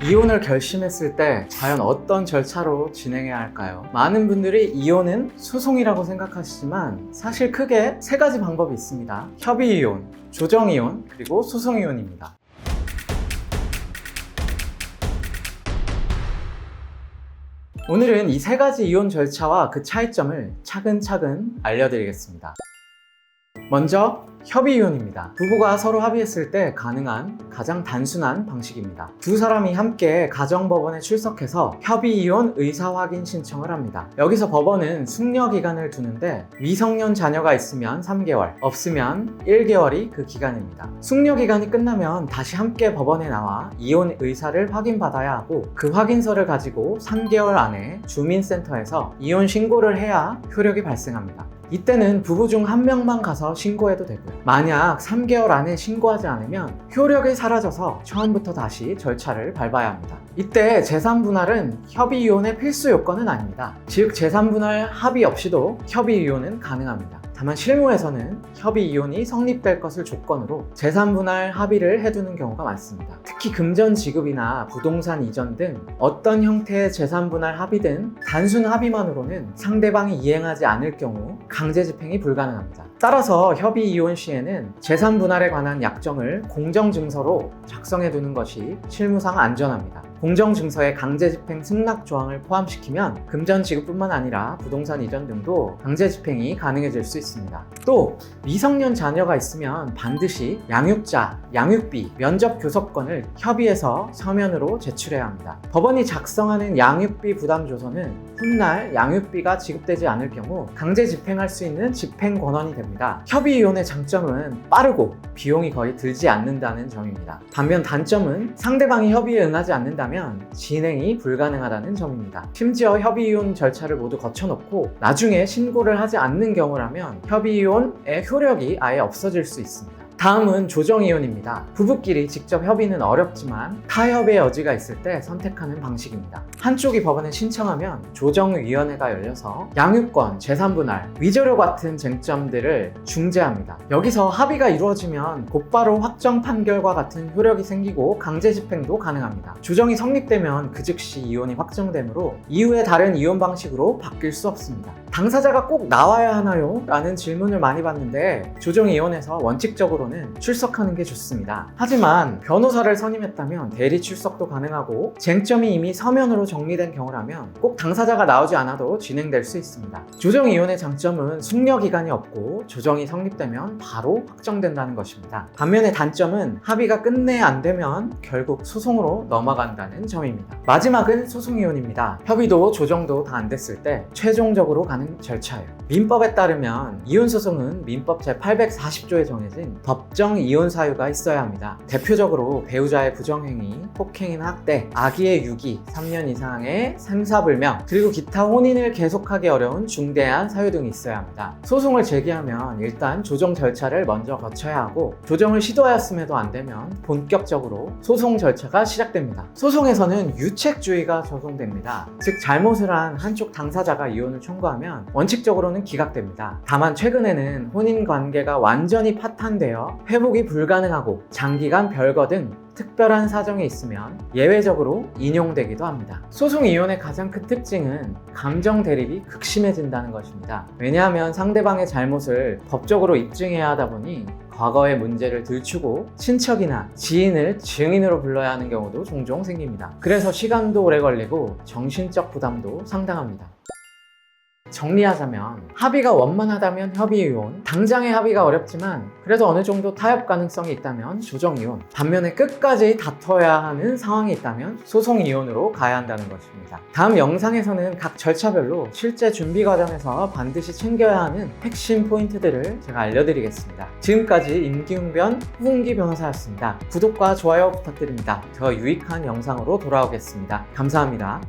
이혼을 결심했을 때 과연 어떤 절차로 진행해야 할까요? 많은 분들이 이혼은 소송이라고 생각하시지만 사실 크게 세 가지 방법이 있습니다. 협의이혼, 조정이혼, 그리고 소송이혼입니다. 오늘은 이 세 가지 이혼 절차와 그 차이점을 차근차근 알려드리겠습니다. 먼저 협의이혼입니다. 부부가 서로 합의했을 때 가능한 가장 단순한 방식입니다. 두 사람이 함께 가정법원에 출석해서 협의이혼 의사확인 신청을 합니다. 여기서 법원은 숙려기간을 두는데 미성년 자녀가 있으면 3개월, 없으면 1개월이 그 기간입니다. 숙려기간이 끝나면 다시 함께 법원에 나와 이혼 의사를 확인받아야 하고 그 확인서를 가지고 3개월 안에 주민센터에서 이혼 신고를 해야 효력이 발생합니다. 이때는 부부 중 한 명만 가서 신고해도 되고요. 만약 3개월 안에 신고하지 않으면 효력이 사라져서 처음부터 다시 절차를 밟아야 합니다. 이때 재산분할은 협의이혼의 필수 요건은 아닙니다. 즉 재산분할 합의 없이도 협의이혼은 가능합니다. 다만 실무에서는 협의이혼이 성립될 것을 조건으로 재산분할 합의를 해두는 경우가 많습니다. 특히 금전 지급이나 부동산 이전 등 어떤 형태의 재산분할 합의든 단순 합의만으로는 상대방이 이행하지 않을 경우 강제집행이 불가능합니다. 따라서 협의이혼 시에는 재산분할에 관한 약정을 공정증서로 작성해두는 것이 실무상 안전합니다. 공정증서에 강제집행 승낙 조항을 포함시키면 금전 지급뿐만 아니라 부동산 이전 등도 강제집행이 가능해질 수 있습니다. 또 미성년 자녀가 있으면 반드시 양육자, 양육비, 면접 교섭권을 협의해서 서면으로 제출해야 합니다. 법원이 작성하는 양육비 부담 조서는 훗날 양육비가 지급되지 않을 경우 강제 집행할 수 있는 집행 권한이 됩니다. 협의이혼의 장점은 빠르고 비용이 거의 들지 않는다는 점입니다. 반면 단점은 상대방이 협의에 응하지 않는다면 진행이 불가능하다는 점입니다. 심지어 협의이혼 절차를 모두 거쳐놓고 나중에 신고를 하지 않는 경우라면 협의이혼의 효력이 아예 없어질 수 있습니다. 다음은 조정이혼입니다. 부부끼리 직접 협의는 어렵지만 타협의 여지가 있을 때 선택하는 방식입니다. 한쪽이 법원에 신청하면 조정위원회가 열려서 양육권, 재산분할, 위조료 같은 쟁점들을 중재합니다. 여기서 합의가 이루어지면 곧바로 확정 판결과 같은 효력이 생기고 강제 집행도 가능합니다. 조정이 성립되면 그 즉시 이혼이 확정되므로 이후에 다른 이혼 방식으로 바뀔 수 없습니다. 당사자가 꼭 나와야 하나요? 라는 질문을 많이 받는데 조정이혼에서 원칙적으로는 출석하는 게 좋습니다. 하지만 변호사를 선임했다면 대리 출석도 가능하고 쟁점이 이미 서면으로 정리된 경우라면 꼭 당사자가 나오지 않아도 진행될 수 있습니다. 조정이혼의 장점은 숙려기간이 없고 조정이 성립되면 바로 확정된다는 것입니다. 반면에 단점은 합의가 끝내 안 되면 결국 소송으로 넘어간다는 점입니다. 마지막은 소송이혼입니다. 협의도 조정도 다 안 됐을 때 최종적으로 가는 절차예요. 민법에 따르면 이혼소송은 민법 제840조에 정해진 법정 이혼 사유가 있어야 합니다. 대표적으로 배우자의 부정행위, 폭행이나 학대, 아기의 유기, 3년 이상의 생사불명, 그리고 기타 혼인을 계속하기 어려운 중대한 사유 등이 있어야 합니다. 소송을 제기하면 일단 조정 절차를 먼저 거쳐야 하고 조정을 시도하였음에도 안 되면 본격적으로 소송 절차가 시작됩니다. 소송에서는 유책주의가 적용됩니다. 즉 잘못을 한 한쪽 당사자가 이혼을 청구하면 원칙적으로는 기각됩니다. 다만 최근에는 혼인관계가 완전히 파탄되어 회복이 불가능하고 장기간 별거 등 특별한 사정이 있으면 예외적으로 인용되기도 합니다. 소송 이혼의 가장 큰 특징은 감정 대립이 극심해진다는 것입니다. 왜냐하면 상대방의 잘못을 법적으로 입증해야 하다 보니 과거의 문제를 들추고 친척이나 지인을 증인으로 불러야 하는 경우도 종종 생깁니다. 그래서 시간도 오래 걸리고 정신적 부담도 상당합니다. 정리하자면 합의가 원만하다면 협의이혼, 당장의 합의가 어렵지만 그래도 어느 정도 타협 가능성이 있다면 조정이혼, 반면에 끝까지 다퉈야 하는 상황이 있다면 소송이혼으로 가야 한다는 것입니다. 다음 영상에서는 각 절차별로 실제 준비 과정에서 반드시 챙겨야 하는 핵심 포인트들을 제가 알려드리겠습니다. 지금까지 임기응변 후은기 변호사였습니다. 구독과 좋아요 부탁드립니다. 더 유익한 영상으로 돌아오겠습니다. 감사합니다.